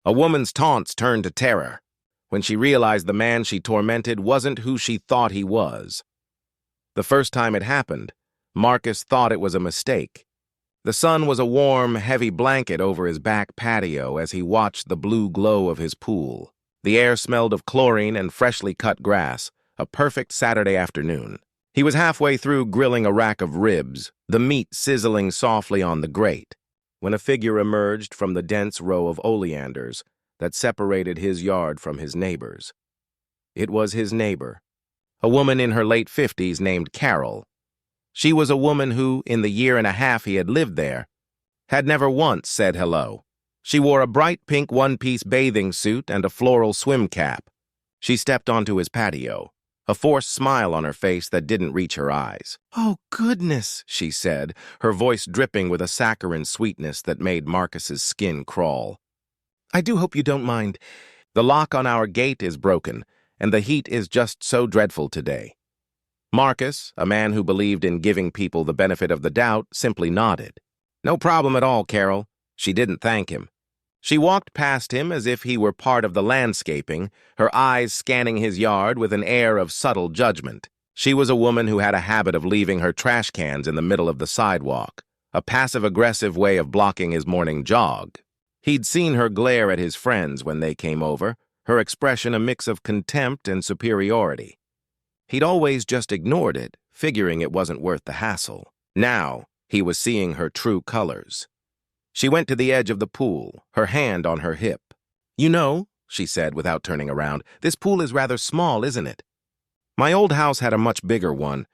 A woman's taunts turned to terror when she realized the man she tormented wasn't who she thought he was. The first time it happened, Marcus thought it was a mistake. The sun was a warm, heavy blanket over his back patio as he watched the blue glow of his pool. The air smelled of chlorine and freshly cut grass, a perfect Saturday afternoon. He was halfway through grilling a rack of ribs, the meat sizzling softly on the grate, when a figure emerged from the dense row of oleanders that separated his yard from his neighbor's. It was his neighbor, a woman in her late 50s named Carol. She was a woman who, in the year and a half he had lived there, had never once said hello. She wore a bright pink one-piece bathing suit and a floral swim cap. She stepped onto his patio, a forced smile on her face that didn't reach her eyes. "Oh, goodness," she said, her voice dripping with a saccharine sweetness that made Marcus's skin crawl. "I do hope you don't mind. The lock on our gate is broken, and the heat is just so dreadful today." Marcus, a man who believed in giving people the benefit of the doubt, simply nodded. "No problem at all, Carol." She didn't thank him. She walked past him as if he were part of the landscaping, her eyes scanning his yard with an air of subtle judgment. She was a woman who had a habit of leaving her trash cans in the middle of the sidewalk, a passive-aggressive way of blocking his morning jog. He'd seen her glare at his friends when they came over, her expression a mix of contempt and superiority. He'd always just ignored it, figuring it wasn't worth the hassle. Now, he was seeing her true colors. She went to the edge of the pool, her hand on her hip. "You know," she said without turning around, "this pool is rather small, isn't it? My old house had a much bigger one,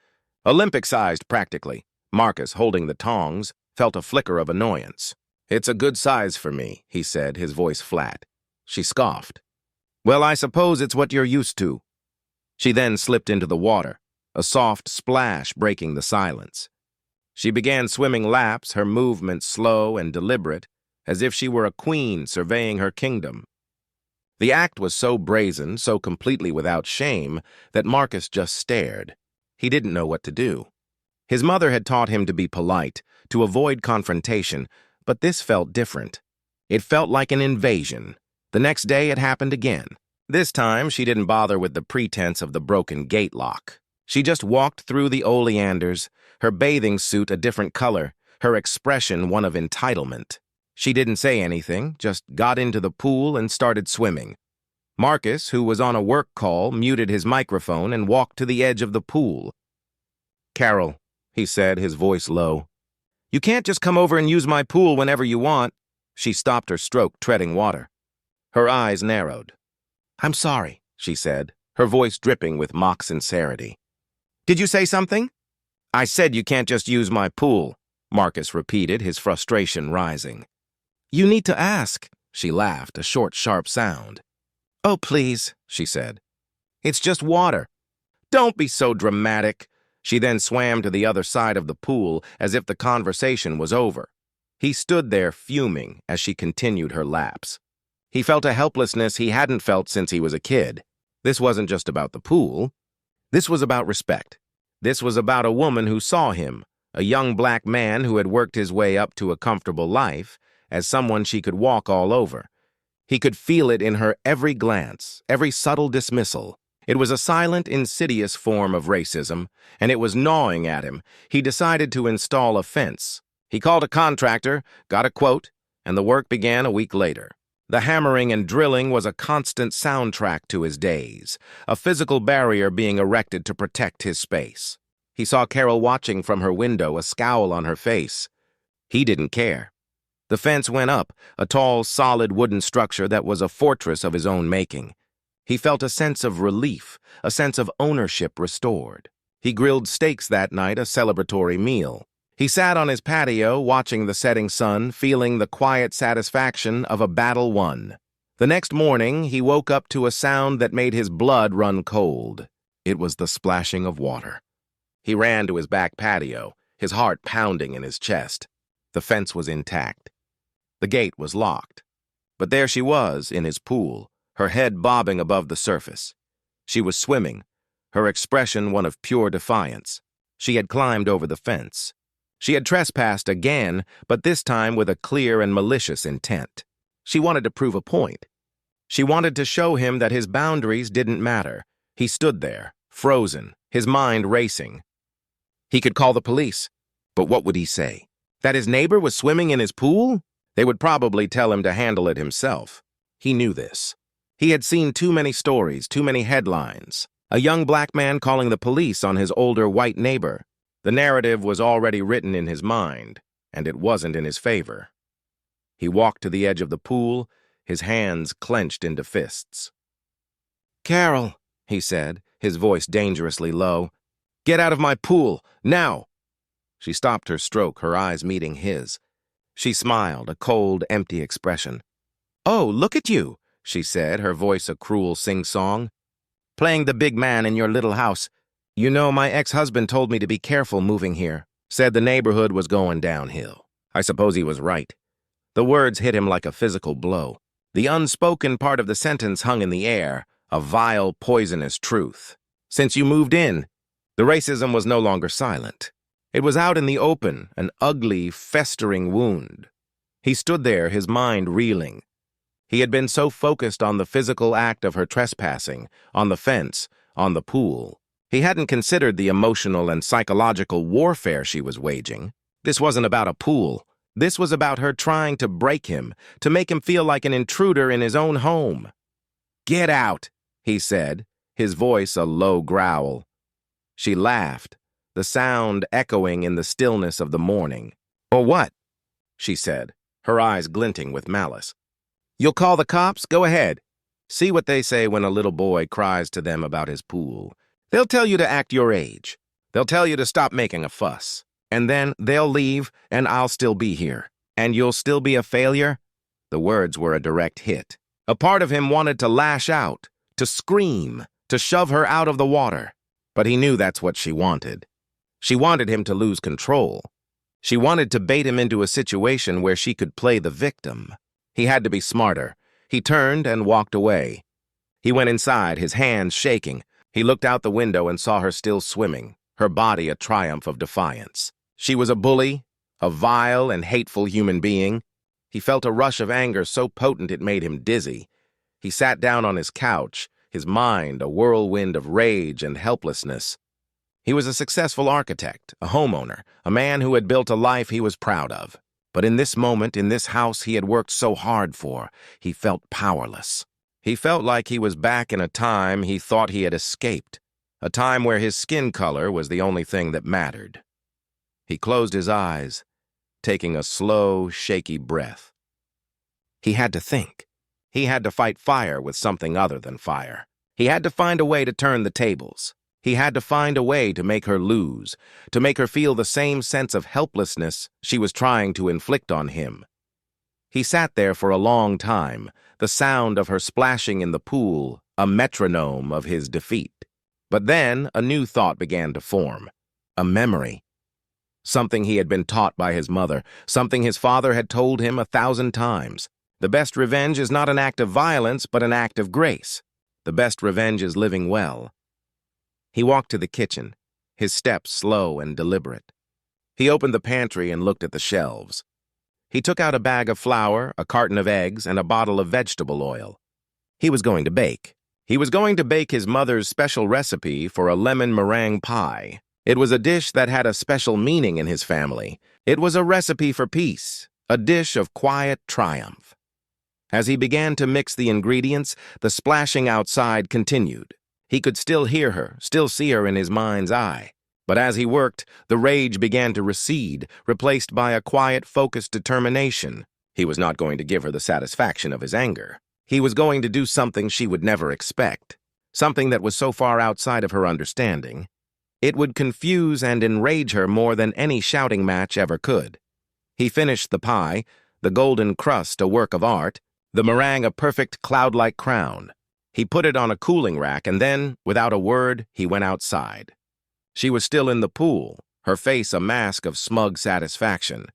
Olympic-sized practically." Marcus, holding the tongs, felt a flicker of annoyance. "It's a good size for me," he said, his voice flat. She scoffed. "Well, I suppose it's what you're used to." She then slipped into the water, a soft splash breaking the silence. She began swimming laps, her movements slow and deliberate, as if she were a queen surveying her kingdom. The act was so brazen, so completely without shame, that Marcus just stared. He didn't know what to do. His mother had taught him to be polite, to avoid confrontation, but this felt different. It felt like an invasion. The next day it happened again. This time, she didn't bother with the pretense of the broken gate lock. She just walked through the oleanders, her bathing suit a different color, her expression one of entitlement. She didn't say anything, just got into the pool and started swimming. Marcus, who was on a work call, muted his microphone and walked to the edge of the pool. "Carol," he said, his voice low, "you can't just come over and use my pool whenever you want." She stopped her stroke, treading water. Her eyes narrowed. "I'm sorry," she said, her voice dripping with mock sincerity. "Did you say something?" "I said you can't just use my pool," Marcus repeated, his frustration rising. "You need to ask," she laughed, a short, sharp sound. "Oh, please," she said. "It's just water." "Don't be so dramatic." She then swam to the other side of the pool as if the conversation was over. He stood there fuming as she continued her laps. He felt a helplessness he hadn't felt since he was a kid. This wasn't just about the pool. This was about respect. This was about a woman who saw him, a young black man who had worked his way up to a comfortable life, as someone she could walk all over. He could feel it in her every glance, every subtle dismissal. It was a silent, insidious form of racism, and it was gnawing at him. He decided to install a fence. He called a contractor, got a quote, and the work began a week later. The hammering and drilling was a constant soundtrack to his days, a physical barrier being erected to protect his space. He saw Carol watching from her window, a scowl on her face. He didn't care. The fence went up, a tall, solid wooden structure that was a fortress of his own making. He felt a sense of relief, a sense of ownership restored. He grilled steaks that night, a celebratory meal. He sat on his patio, watching the setting sun, feeling the quiet satisfaction of a battle won. The next morning, he woke up to a sound that made his blood run cold. It was the splashing of water. He ran to his back patio, his heart pounding in his chest. The fence was intact. The gate was locked. But there she was, in his pool, her head bobbing above the surface. She was swimming, her expression one of pure defiance. She had climbed over the fence. She had trespassed again, but this time with a clear and malicious intent. She wanted to prove a point. She wanted to show him that his boundaries didn't matter. He stood there, frozen, his mind racing. He could call the police, but what would he say? That his neighbor was swimming in his pool? They would probably tell him to handle it himself. He knew this. He had seen too many stories, too many headlines. A young black man calling the police on his older white neighbor. The narrative was already written in his mind, and it wasn't in his favor. He walked to the edge of the pool, his hands clenched into fists. "Carol," he said, his voice dangerously low. "Get out of my pool, now!" She stopped her stroke, her eyes meeting his. She smiled, a cold, empty expression. "Oh, look at you," she said, her voice a cruel sing-song. "Playing the big man in your little house. You know, my ex-husband told me to be careful moving here. Said the neighborhood was going downhill. I suppose he was right." The words hit him like a physical blow. The unspoken part of the sentence hung in the air, a vile, poisonous truth. Since you moved in, the racism was no longer silent. It was out in the open, an ugly, festering wound. He stood there, his mind reeling. He had been so focused on the physical act of her trespassing, on the fence, on the pool. He hadn't considered the emotional and psychological warfare she was waging. This wasn't about a pool. This was about her trying to break him, to make him feel like an intruder in his own home. "Get out," he said, his voice a low growl. She laughed, the sound echoing in the stillness of the morning. "Or what?" she said, her eyes glinting with malice. "You'll call the cops? Go ahead. See what they say when a little boy cries to them about his pool. They'll tell you to act your age. They'll tell you to stop making a fuss. And then they'll leave, and I'll still be here. And you'll still be a failure?" The words were a direct hit. A part of him wanted to lash out, to scream, to shove her out of the water. But he knew that's what she wanted. She wanted him to lose control. She wanted to bait him into a situation where she could play the victim. He had to be smarter. He turned and walked away. He went inside, his hands shaking. He looked out the window and saw her still swimming, her body a triumph of defiance. She was a bully, a vile and hateful human being. He felt a rush of anger so potent it made him dizzy. He sat down on his couch, his mind a whirlwind of rage and helplessness. He was a successful architect, a homeowner, a man who had built a life he was proud of. But in this moment, in this house he had worked so hard for, he felt powerless. He felt like he was back in a time he thought he had escaped, a time where his skin color was the only thing that mattered. He closed his eyes, taking a slow, shaky breath. He had to think. He had to fight fire with something other than fire. He had to find a way to turn the tables. He had to find a way to make her lose, to make her feel the same sense of helplessness she was trying to inflict on him. He sat there for a long time, the sound of her splashing in the pool, a metronome of his defeat. But then a new thought began to form, a memory. Something he had been taught by his mother, something his father had told him 1,000 times. The best revenge is not an act of violence, but an act of grace. The best revenge is living well. He walked to the kitchen, his steps slow and deliberate. He opened the pantry and looked at the shelves. He took out a bag of flour, a carton of eggs, and a bottle of vegetable oil. He was going to bake. He was going to bake his mother's special recipe for a lemon meringue pie. It was a dish that had a special meaning in his family. It was a recipe for peace, a dish of quiet triumph. As he began to mix the ingredients, the splashing outside continued. He could still hear her, still see her in his mind's eye. But as he worked, the rage began to recede, replaced by a quiet, focused determination. He was not going to give her the satisfaction of his anger. He was going to do something she would never expect, something that was so far outside of her understanding. It would confuse and enrage her more than any shouting match ever could. He finished the pie, the golden crust a work of art, the meringue a perfect cloud-like crown. He put it on a cooling rack and then, without a word, he went outside. She was still in the pool, her face a mask of smug satisfaction.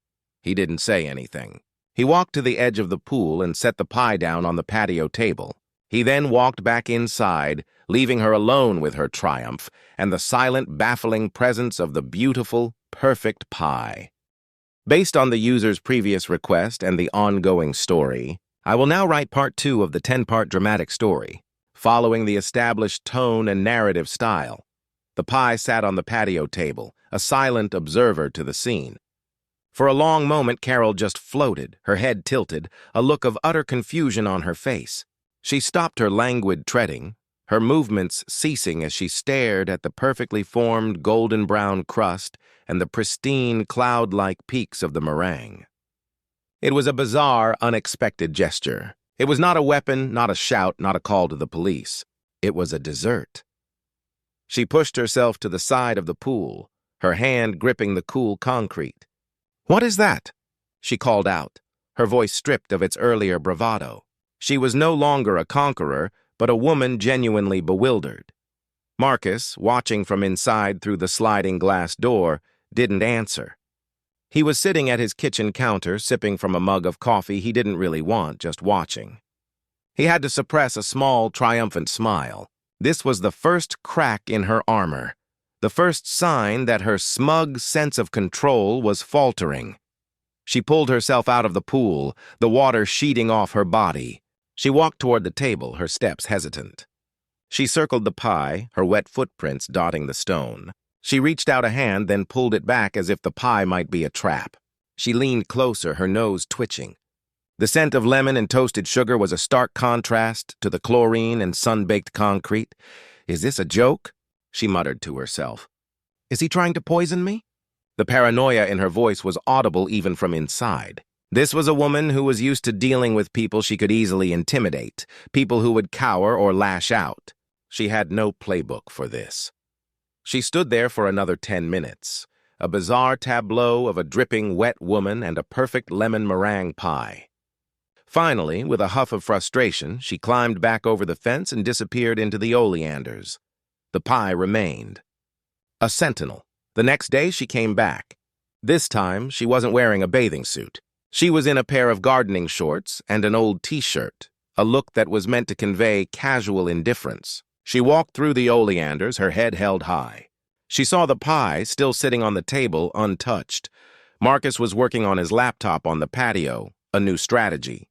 He didn't say anything. He walked to the edge of the pool and set the pie down on the patio table. He then walked back inside, leaving her alone with her triumph and the silent, baffling presence of the beautiful, perfect pie. Based on the user's previous request and the ongoing story, I will now write part 2 of the 10-part dramatic story, following the established tone and narrative style. The pie sat on the patio table, a silent observer to the scene. For a long moment, Carol just floated, her head tilted, a look of utter confusion on her face. She stopped her languid treading, her movements ceasing as she stared at the perfectly formed golden-brown crust and the pristine, cloud-like peaks of the meringue. It was a bizarre, unexpected gesture. It was not a weapon, not a shout, not a call to the police. It was a dessert. She pushed herself to the side of the pool, her hand gripping the cool concrete. "What is that?" she called out, her voice stripped of its earlier bravado. She was no longer a conqueror, but a woman genuinely bewildered. Marcus, watching from inside through the sliding glass door, didn't answer. He was sitting at his kitchen counter, sipping from a mug of coffee he didn't really want, just watching. He had to suppress a small, triumphant smile. This was the first crack in her armor, the first sign that her smug sense of control was faltering. She pulled herself out of the pool, the water sheeting off her body. She walked toward the table, her steps hesitant. She circled the pie, her wet footprints dotting the stone. She reached out a hand, then pulled it back as if the pie might be a trap. She leaned closer, her nose twitching. The scent of lemon and toasted sugar was a stark contrast to the chlorine and sun-baked concrete. "Is this a joke?" she muttered to herself. "Is he trying to poison me?" The paranoia in her voice was audible even from inside. This was a woman who was used to dealing with people she could easily intimidate, people who would cower or lash out. She had no playbook for this. She stood there for another 10 minutes, a bizarre tableau of a dripping wet woman and a perfect lemon meringue pie. Finally, with a huff of frustration, she climbed back over the fence and disappeared into the oleanders. The pie remained. A sentinel. The next day she came back. This time, she wasn't wearing a bathing suit. She was in a pair of gardening shorts and an old t-shirt, a look that was meant to convey casual indifference. She walked through the oleanders, her head held high. She saw the pie still sitting on the table, untouched. Marcus was working on his laptop on the patio, a new strategy.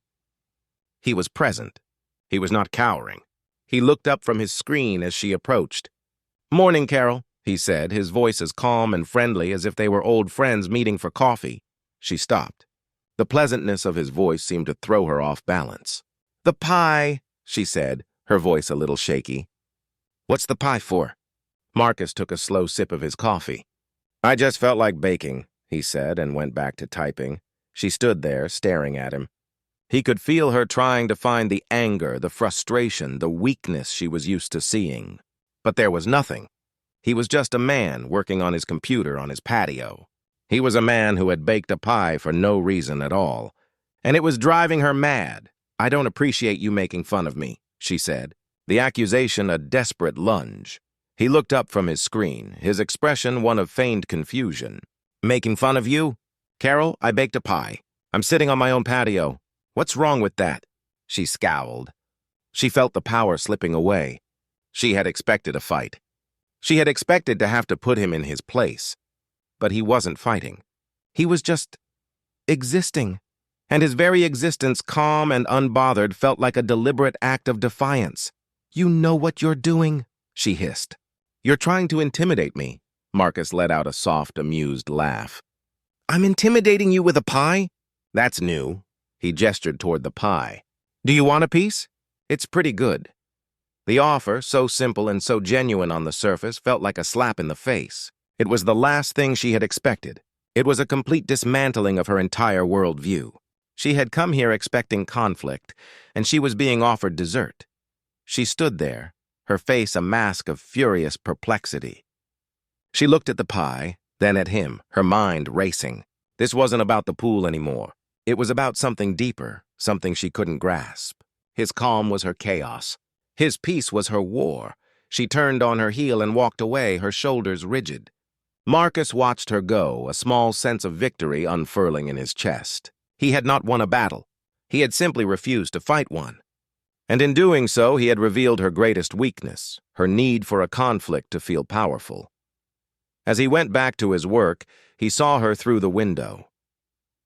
He was present. He was not cowering. He looked up from his screen as she approached. "Morning, Carol," he said, his voice as calm and friendly as if they were old friends meeting for coffee. She stopped. The pleasantness of his voice seemed to throw her off balance. "The pie," she said, her voice a little shaky. "What's the pie for?" Marcus took a slow sip of his coffee. "I just felt like baking," he said, and went back to typing. She stood there, staring at him. He could feel her trying to find the anger, the frustration, the weakness she was used to seeing. But there was nothing. He was just a man working on his computer on his patio. He was a man who had baked a pie for no reason at all. And it was driving her mad. "I don't appreciate you making fun of me," she said, the accusation a desperate lunge. He looked up from his screen, his expression one of feigned confusion. "Making fun of you? Carol, I baked a pie. I'm sitting on my own patio. What's wrong with that?" She scowled. She felt the power slipping away. She had expected a fight. She had expected to have to put him in his place. But he wasn't fighting. He was just existing. And his very existence, calm and unbothered, felt like a deliberate act of defiance. "You know what you're doing," she hissed. "You're trying to intimidate me." Marcus let out a soft, amused laugh. "I'm intimidating you with a pie? That's new." He gestured toward the pie. "Do you want a piece? It's pretty good." The offer, so simple and so genuine on the surface, felt like a slap in the face. It was the last thing she had expected. It was a complete dismantling of her entire worldview. She had come here expecting conflict, and she was being offered dessert. She stood there, her face a mask of furious perplexity. She looked at the pie, then at him, her mind racing. This wasn't about the pool anymore. It was about something deeper, something she couldn't grasp. His calm was her chaos. His peace was her war. She turned on her heel and walked away, her shoulders rigid. Marcus watched her go, a small sense of victory unfurling in his chest. He had not won a battle. He had simply refused to fight one. And in doing so, he had revealed her greatest weakness, her need for a conflict to feel powerful. As he went back to his work, he saw her through the window.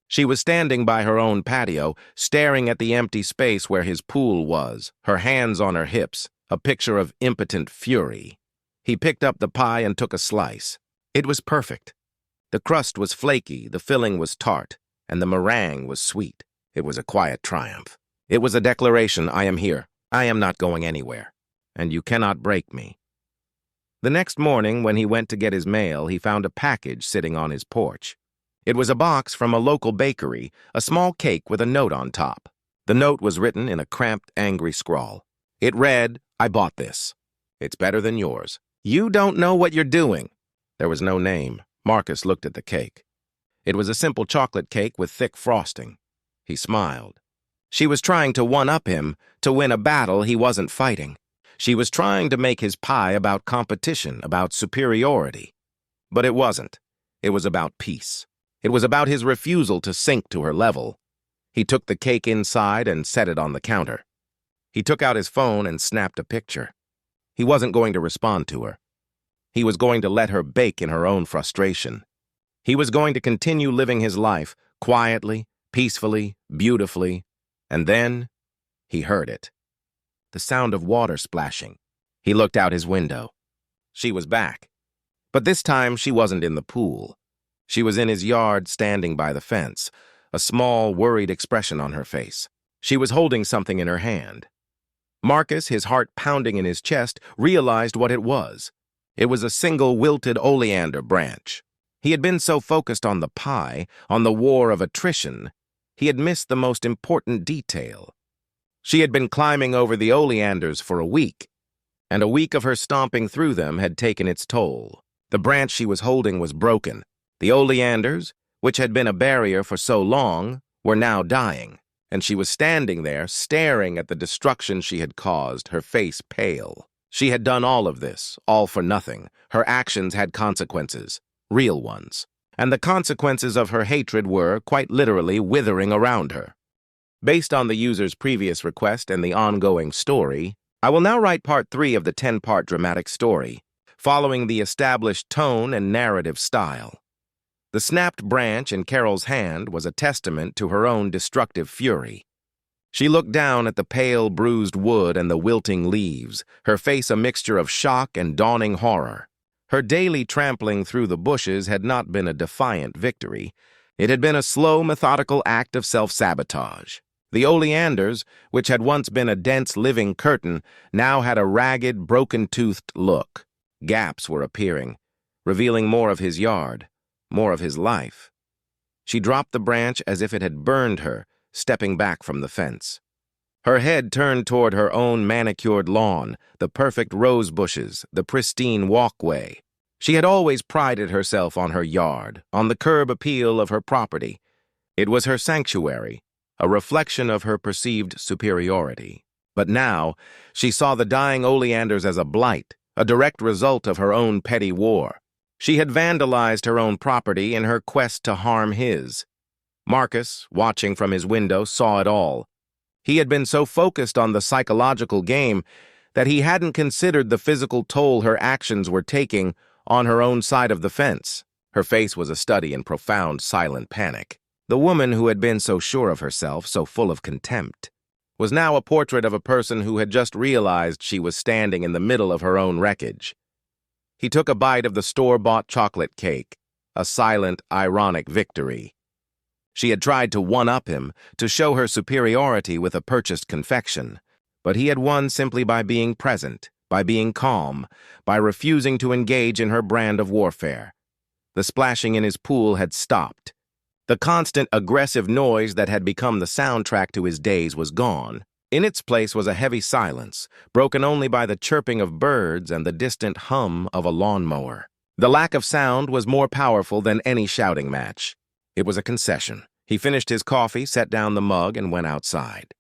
She was standing by her own patio, staring at the empty space where his pool was, her hands on her hips, a picture of impotent fury. He picked up the pie and took a slice. It was perfect. The crust was flaky, the filling was tart, and the meringue was sweet. It was a quiet triumph. It was a declaration: I am here. I am not going anywhere. And you cannot break me. The next morning, when he went to get his mail, he found a package sitting on his porch. It was a box from a local bakery, a small cake with a note on top. The note was written in a cramped, angry scrawl. It read, "I bought this. It's better than yours. You don't know what you're doing." There was no name. Marcus looked at the cake. It was a simple chocolate cake with thick frosting. He smiled. She was trying to one-up him, to win a battle he wasn't fighting. She was trying to make his pie about competition, about superiority. But it wasn't. It was about peace. It was about his refusal to sink to her level. He took the cake inside and set it on the counter. He took out his phone and snapped a picture. He wasn't going to respond to her. He was going to let her bake in her own frustration. He was going to continue living his life, quietly, peacefully, beautifully. And then he heard it. The sound of water splashing. He looked out his window. She was back. But this time she wasn't in the pool. She was in his yard, standing by the fence, a small, worried expression on her face. She was holding something in her hand. Marcus, his heart pounding in his chest, realized what it was. It was a single wilted oleander branch. He had been so focused on the pie, on the war of attrition, he had missed the most important detail. She had been climbing over the oleanders for a week, and a week of her stomping through them had taken its toll. The branch she was holding was broken. The oleanders, which had been a barrier for so long, were now dying, and she was standing there, staring at the destruction she had caused, her face pale. She had done all of this, all for nothing. Her actions had consequences, real ones, and the consequences of her hatred were, quite literally, withering around her. Based on the user's previous request and the ongoing story, I will now write part 3 of the 10-part dramatic story, following the established tone and narrative style. The snapped branch in Carol's hand was a testament to her own destructive fury. She looked down at the pale, bruised wood and the wilting leaves, her face a mixture of shock and dawning horror. Her daily trampling through the bushes had not been a defiant victory. It had been a slow, methodical act of self-sabotage. The oleanders, which had once been a dense, living curtain, now had a ragged, broken-toothed look. Gaps were appearing, revealing more of his yard, more of his life. She dropped the branch as if it had burned her, stepping back from the fence. Her head turned toward her own manicured lawn, the perfect rose bushes, the pristine walkway. She had always prided herself on her yard, on the curb appeal of her property. It was her sanctuary, a reflection of her perceived superiority. But now, she saw the dying oleanders as a blight, a direct result of her own petty war. She had vandalized her own property in her quest to harm his. Marcus, watching from his window, saw it all. He had been so focused on the psychological game that he hadn't considered the physical toll her actions were taking on her own side of the fence. Her face was a study in profound, silent panic. The woman who had been so sure of herself, so full of contempt, was now a portrait of a person who had just realized she was standing in the middle of her own wreckage. He took a bite of the store-bought chocolate cake, a silent, ironic victory. She had tried to one-up him, to show her superiority with a purchased confection, but he had won simply by being present, by being calm, by refusing to engage in her brand of warfare. The splashing in his pool had stopped. The constant, aggressive noise that had become the soundtrack to his days was gone. In its place was a heavy silence, broken only by the chirping of birds and the distant hum of a lawnmower. The lack of sound was more powerful than any shouting match. It was a concession. He finished his coffee, set down the mug, and went outside.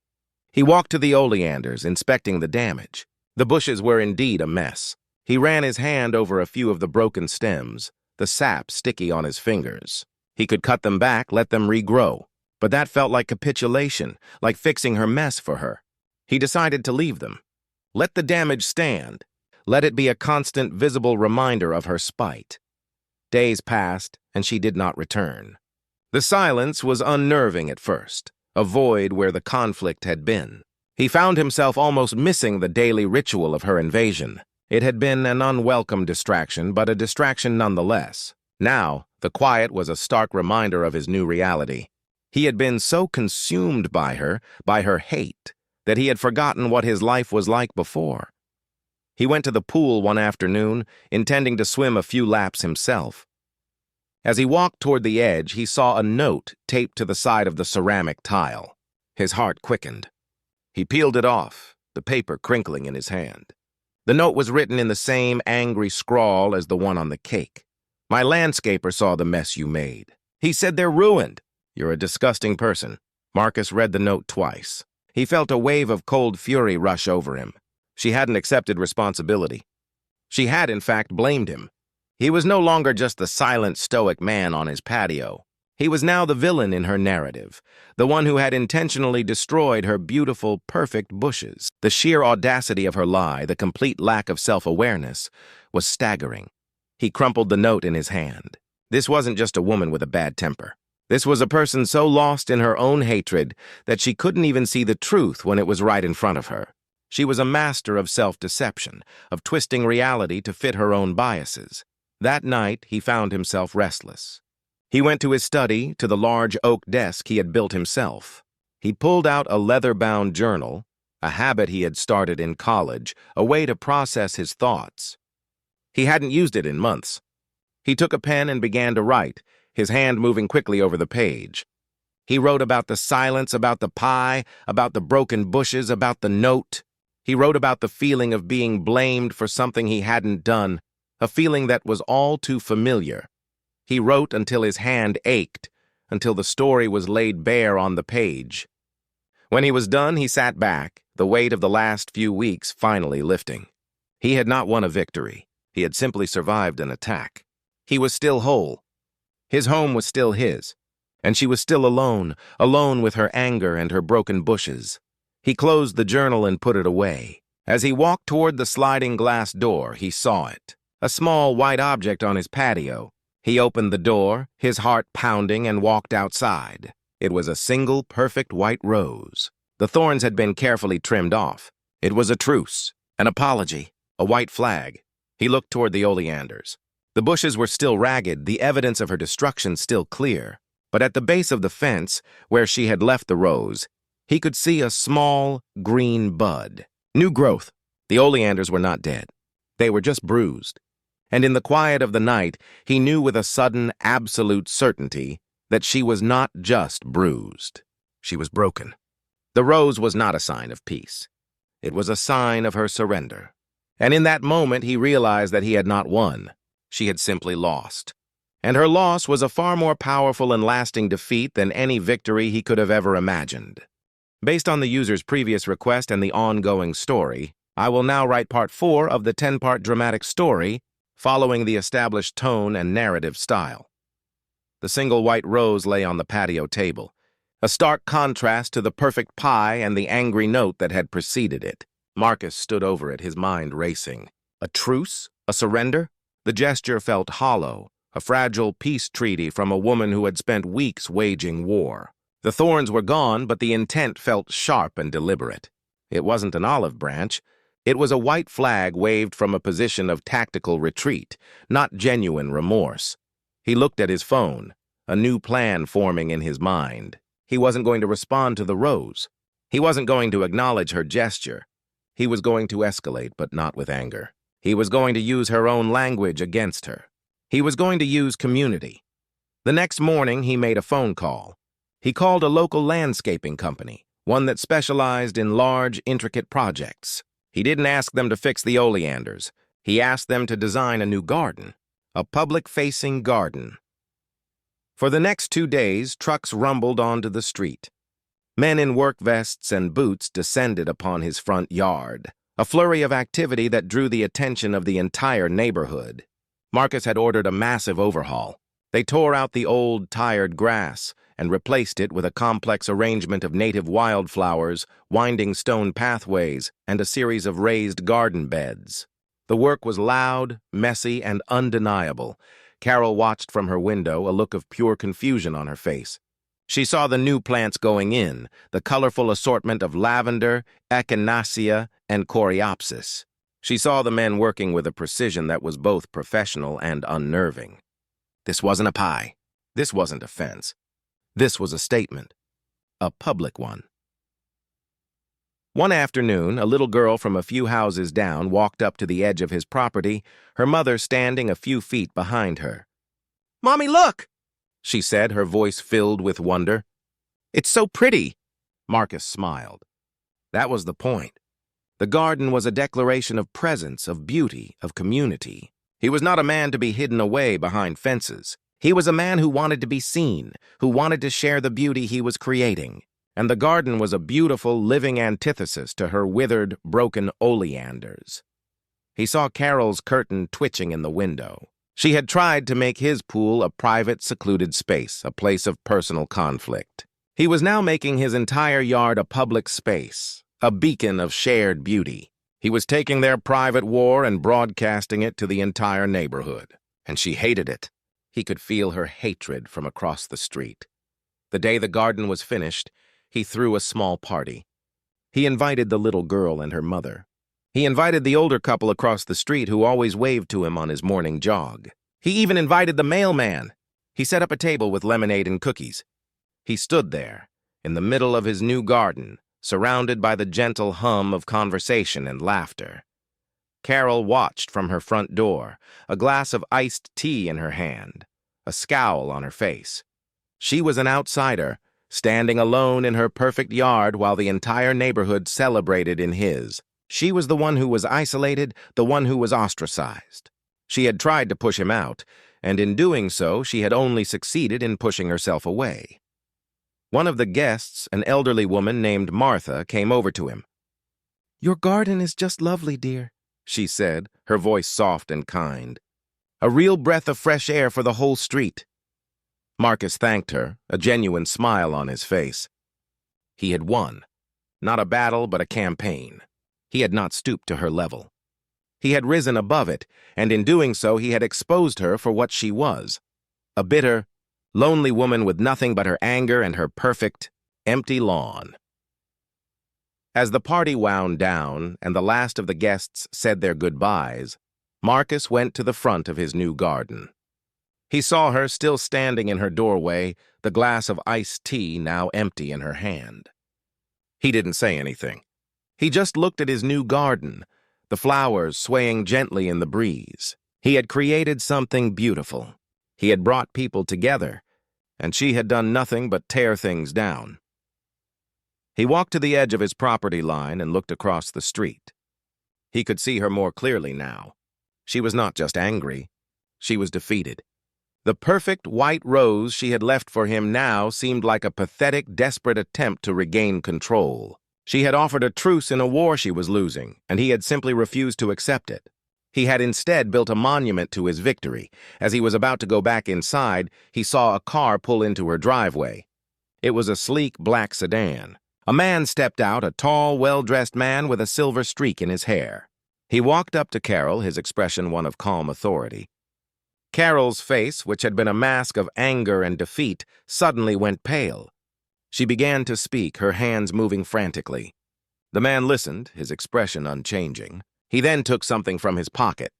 He walked to the oleanders, inspecting the damage. The bushes were indeed a mess. He ran his hand over a few of the broken stems, the sap sticky on his fingers. He could cut them back, let them regrow. But that felt like capitulation, like fixing her mess for her. He decided to leave them. Let the damage stand. Let it be a constant, visible reminder of her spite. Days passed, and she did not return. The silence was unnerving at first, a void where the conflict had been. He found himself almost missing the daily ritual of her invasion. It had been an unwelcome distraction, but a distraction nonetheless. Now, the quiet was a stark reminder of his new reality. He had been so consumed by her hate, that he had forgotten what his life was like before. He went to the pool one afternoon, intending to swim a few laps himself. As he walked toward the edge, he saw a note taped to the side of the ceramic tile. His heart quickened. He peeled it off, the paper crinkling in his hand. The note was written in the same angry scrawl as the one on the cake. "My landscaper saw the mess you made. He said they're ruined. You're a disgusting person." Marcus read the note twice. He felt a wave of cold fury rush over him. She hadn't accepted responsibility. She had, in fact, blamed him. He was no longer just the silent, stoic man on his patio. He was now the villain in her narrative, the one who had intentionally destroyed her beautiful, perfect bushes. The sheer audacity of her lie, the complete lack of self-awareness, was staggering. He crumpled the note in his hand. This wasn't just a woman with a bad temper. This was a person so lost in her own hatred that she couldn't even see the truth when it was right in front of her. She was a master of self-deception, of twisting reality to fit her own biases. That night, he found himself restless. He went to his study, to the large oak desk he had built himself. He pulled out a leather-bound journal, a habit he had started in college, a way to process his thoughts. He hadn't used it in months. He took a pen and began to write, his hand moving quickly over the page. He wrote about the silence, about the pie, about the broken bushes, about the note. He wrote about the feeling of being blamed for something he hadn't done, a feeling that was all too familiar. He wrote until his hand ached, until the story was laid bare on the page. When he was done, he sat back, the weight of the last few weeks finally lifting. He had not won a victory. He had simply survived an attack. He was still whole. His home was still his, and she was still alone, alone with her anger and her broken bushes. He closed the journal and put it away. As he walked toward the sliding glass door, he saw it, a small white object on his patio. He opened the door, his heart pounding, and walked outside. It was a single, perfect white rose. The thorns had been carefully trimmed off. It was a truce, an apology, a white flag. He looked toward the oleanders. The bushes were still ragged, the evidence of her destruction still clear. But at the base of the fence, where she had left the rose, he could see a small, green bud. New growth. The oleanders were not dead. They were just bruised. And in the quiet of the night, he knew with a sudden, absolute certainty that she was not just bruised. She was broken. The rose was not a sign of peace. It was a sign of her surrender. And in that moment, he realized that he had not won. She had simply lost. And her loss was a far more powerful and lasting defeat than any victory he could have ever imagined. Based on the user's previous request and the ongoing story, I will now write part 4 of the 10-part dramatic story, following the established tone and narrative style. The single white rose lay on the patio table, a stark contrast to the perfect pie and the angry note that had preceded it. Marcus stood over it, his mind racing. A truce? A surrender? The gesture felt hollow, a fragile peace treaty from a woman who had spent weeks waging war. The thorns were gone, but the intent felt sharp and deliberate. It wasn't an olive branch. It was a white flag waved from a position of tactical retreat, not genuine remorse. He looked at his phone, a new plan forming in his mind. He wasn't going to respond to the rose. He wasn't going to acknowledge her gesture. He was going to escalate, but not with anger. He was going to use her own language against her. He was going to use community. The next morning, he made a phone call. He called a local landscaping company, one that specialized in large, intricate projects. He didn't ask them to fix the oleanders. He asked them to design a new garden, a public-facing garden. For the next 2 days, trucks rumbled onto the street. Men in work vests and boots descended upon his front yard, a flurry of activity that drew the attention of the entire neighborhood. Marcus had ordered a massive overhaul. They tore out the old, tired grass and replaced it with a complex arrangement of native wildflowers, winding stone pathways, and a series of raised garden beds. The work was loud, messy, and undeniable, Carol watched from her window, a look of pure confusion on her face. She saw the new plants going in, the colorful assortment of lavender, echinacea, and coreopsis. She saw the men working with a precision that was both professional and unnerving. This wasn't a pie. This wasn't a fence. This was a statement. A public one. One afternoon, a little girl from a few houses down walked up to the edge of his property, her mother standing a few feet behind her. "Mommy, look!" she said, her voice filled with wonder. "It's so pretty." Marcus smiled. That was the point. The garden was a declaration of presence, of beauty, of community. He was not a man to be hidden away behind fences. He was a man who wanted to be seen, who wanted to share the beauty he was creating. And the garden was a beautiful, living antithesis to her withered, broken oleanders. He saw Carol's curtain twitching in the window. She had tried to make his pool a private, secluded space, a place of personal conflict. He was now making his entire yard a public space, a beacon of shared beauty. He was taking their private war and broadcasting it to the entire neighborhood. And she hated it. He could feel her hatred from across the street. The day the garden was finished, he threw a small party. He invited the little girl and her mother. He invited the older couple across the street who always waved to him on his morning jog. He even invited the mailman. He set up a table with lemonade and cookies. He stood there, in the middle of his new garden, surrounded by the gentle hum of conversation and laughter. Carol watched from her front door, a glass of iced tea in her hand, a scowl on her face. She was an outsider, standing alone in her perfect yard while the entire neighborhood celebrated in his. She was the one who was isolated, the one who was ostracized. She had tried to push him out, and in doing so, she had only succeeded in pushing herself away. One of the guests, an elderly woman named Martha, came over to him. "Your garden is just lovely, dear," she said, her voice soft and kind. "A real breath of fresh air for the whole street." Marcus thanked her, a genuine smile on his face. He had won. Not a battle, but a campaign. He had not stooped to her level. He had risen above it, and in doing so he had exposed her for what she was. A bitter, lonely woman with nothing but her anger and her perfect, empty lawn. As the party wound down and the last of the guests said their goodbyes, Marcus went to the front of his new garden. He saw her still standing in her doorway, the glass of iced tea now empty in her hand. He didn't say anything. He just looked at his new garden, the flowers swaying gently in the breeze. He had created something beautiful. He had brought people together, and she had done nothing but tear things down. He walked to the edge of his property line and looked across the street. He could see her more clearly now. She was not just angry. She was defeated. The perfect white rose she had left for him now seemed like a pathetic, desperate attempt to regain control. She had offered a truce in a war she was losing, and he had simply refused to accept it. He had instead built a monument to his victory. As he was about to go back inside, he saw a car pull into her driveway. It was a sleek black sedan. A man stepped out, a tall, well-dressed man with a silver streak in his hair. He walked up to Carol, his expression one of calm authority. Carol's face, which had been a mask of anger and defeat, suddenly went pale. She began to speak, her hands moving frantically. The man listened, his expression unchanging. He then took something from his pocket.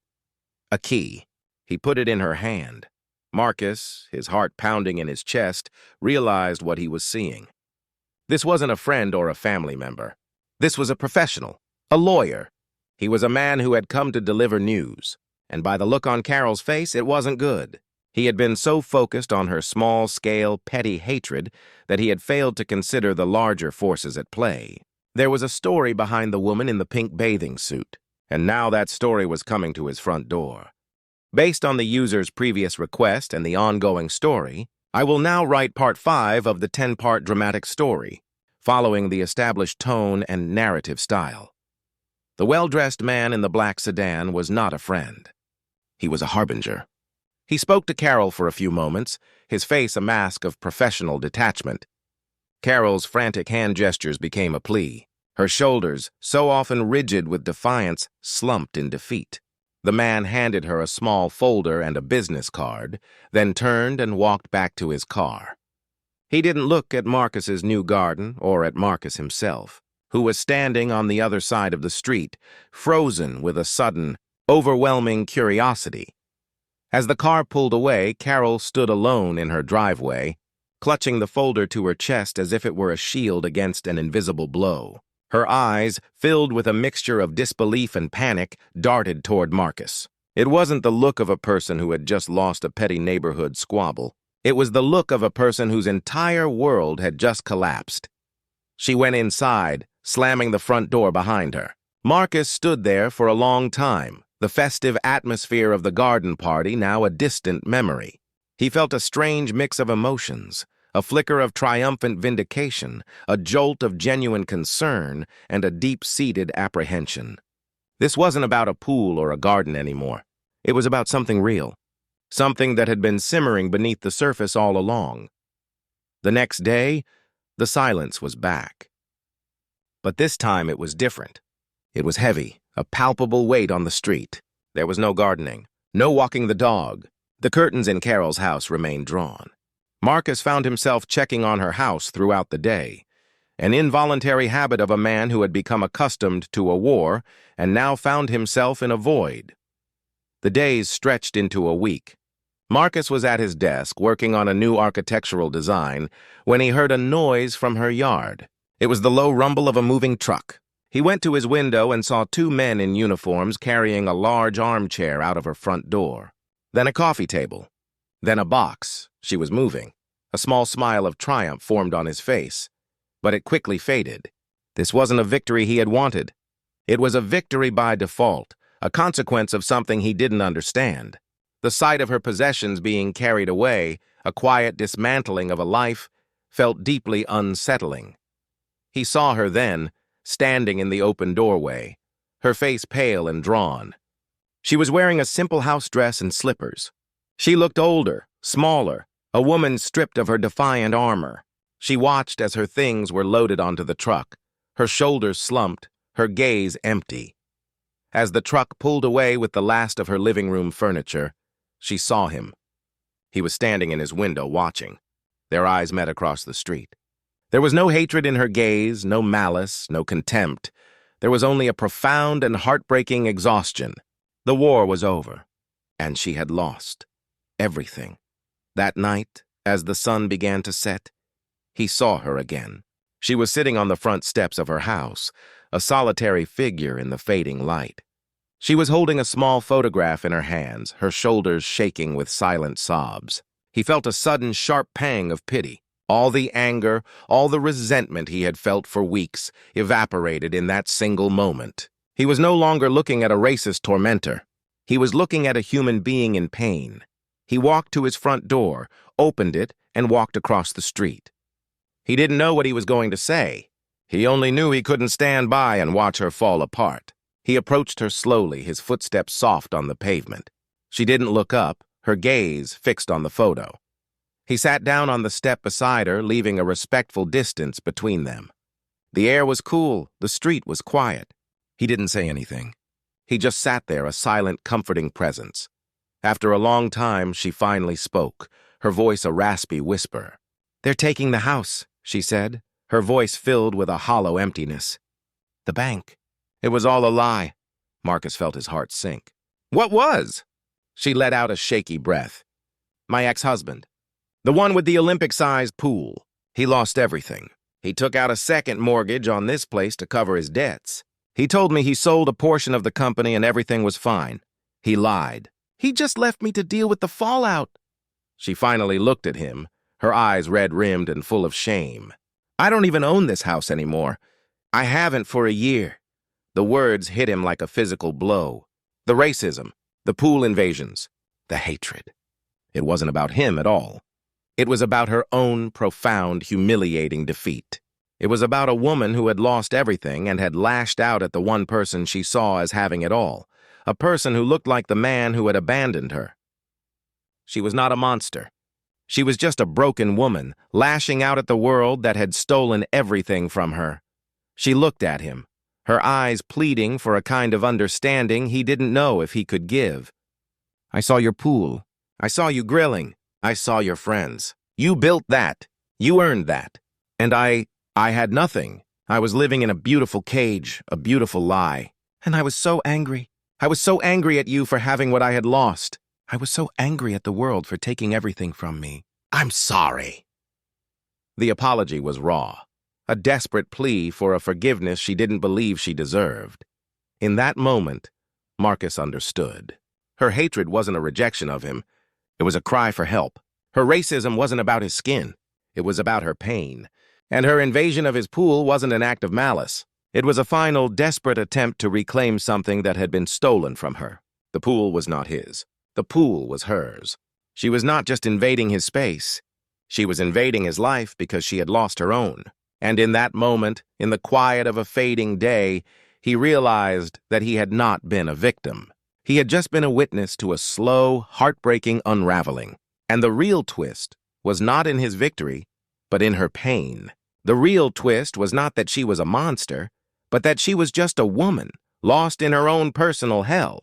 A key. He put it in her hand. Marcus, his heart pounding in his chest, realized what he was seeing. This wasn't a friend or a family member. This was a professional, a lawyer. He was a man who had come to deliver news. And by the look on Carol's face, it wasn't good. He had been so focused on her small-scale, petty hatred that he had failed to consider the larger forces at play. There was a story behind the woman in the pink bathing suit, and now that story was coming to his front door. Based on the user's previous request and the ongoing story, I will now write Part 5 of the 10-part dramatic story, following the established tone and narrative style. The well-dressed man in the black sedan was not a friend. He was a harbinger. He spoke to Carol for a few moments, his face a mask of professional detachment. Carol's frantic hand gestures became a plea. Her shoulders, so often rigid with defiance, slumped in defeat. The man handed her a small folder and a business card, then turned and walked back to his car. He didn't look at Marcus's new garden or at Marcus himself, who was standing on the other side of the street, frozen with a sudden, overwhelming curiosity. As the car pulled away, Carol stood alone in her driveway, clutching the folder to her chest as if it were a shield against an invisible blow. Her eyes, filled with a mixture of disbelief and panic, darted toward Marcus. It wasn't the look of a person who had just lost a petty neighborhood squabble. It was the look of a person whose entire world had just collapsed. She went inside, slamming the front door behind her. Marcus stood there for a long time, the festive atmosphere of the garden party now a distant memory. He felt a strange mix of emotions, a flicker of triumphant vindication, a jolt of genuine concern, and a deep-seated apprehension. This wasn't about a pool or a garden anymore. It was about something real, something that had been simmering beneath the surface all along. The next day, the silence was back. But this time it was different. It was heavy, a palpable weight on the street. There was no gardening, no walking the dog. The curtains in Carol's house remained drawn. Marcus found himself checking on her house throughout the day, an involuntary habit of a man who had become accustomed to a war and now found himself in a void. The days stretched into a week. Marcus was at his desk working on a new architectural design when he heard a noise from her yard. It was the low rumble of a moving truck. He went to his window and saw two men in uniforms carrying a large armchair out of her front door. Then a coffee table. Then a box. She was moving. A small smile of triumph formed on his face, but it quickly faded. This wasn't a victory he had wanted. It was a victory by default, a consequence of something he didn't understand. The sight of her possessions being carried away, a quiet dismantling of a life, felt deeply unsettling. He saw her then, standing in the open doorway, her face pale and drawn. She was wearing a simple house dress and slippers. She looked older, smaller, a woman stripped of her defiant armor. She watched as her things were loaded onto the truck, her shoulders slumped, her gaze empty. As the truck pulled away with the last of her living room furniture, she saw him. He was standing in his window watching. Their eyes met across the street. There was no hatred in her gaze, no malice, no contempt. There was only a profound and heartbreaking exhaustion. The war was over, and she had lost everything. That night, as the sun began to set, he saw her again. She was sitting on the front steps of her house, a solitary figure in the fading light. She was holding a small photograph in her hands, her shoulders shaking with silent sobs. He felt a sudden, sharp pang of pity. All the anger, all the resentment he had felt for weeks evaporated in that single moment. He was no longer looking at a racist tormentor. He was looking at a human being in pain. He walked to his front door, opened it, and walked across the street. He didn't know what he was going to say. He only knew he couldn't stand by and watch her fall apart. He approached her slowly, his footsteps soft on the pavement. She didn't look up, her gaze fixed on the photo. He sat down on the step beside her, leaving a respectful distance between them. The air was cool, the street was quiet. He didn't say anything. He just sat there, a silent, comforting presence. After a long time, she finally spoke, her voice a raspy whisper. "They're taking the house," she said, her voice filled with a hollow emptiness. "The bank." It was all a lie. Marcus felt his heart sink. "What was?" She let out a shaky breath. "My ex-husband. The one with the Olympic-sized pool. He lost everything. He took out a second mortgage on this place to cover his debts. He told me he sold a portion of the company and everything was fine. He lied. He just left me to deal with the fallout." She finally looked at him, her eyes red-rimmed and full of shame. "I don't even own this house anymore. I haven't for a year." The words hit him like a physical blow. The racism, the pool invasions, the hatred. It wasn't about him at all. It was about her own profound, humiliating defeat. It was about a woman who had lost everything and had lashed out at the one person she saw as having it all, a person who looked like the man who had abandoned her. She was not a monster. She was just a broken woman, lashing out at the world that had stolen everything from her. She looked at him, her eyes pleading for a kind of understanding he didn't know if he could give. I saw your pool. I saw you grilling. I saw your friends. You built that. You earned that. And I had nothing. I was living in a beautiful cage, a beautiful lie. And I was so angry. I was so angry at you for having what I had lost. I was so angry at the world for taking everything from me. I'm sorry. The apology was raw, a desperate plea for a forgiveness she didn't believe she deserved. In that moment, Marcus understood. Her hatred wasn't a rejection of him. It was a cry for help. Her racism wasn't about his skin. It was about her pain. And her invasion of his pool wasn't an act of malice. It was a final, desperate attempt to reclaim something that had been stolen from her. The pool was not his. The pool was hers. She was not just invading his space. She was invading his life because she had lost her own. And in that moment, in the quiet of a fading day, he realized that he had not been a victim. He had just been a witness to a slow, heartbreaking unraveling. And the real twist was not in his victory, but in her pain. The real twist was not that she was a monster, but that she was just a woman, lost in her own personal hell.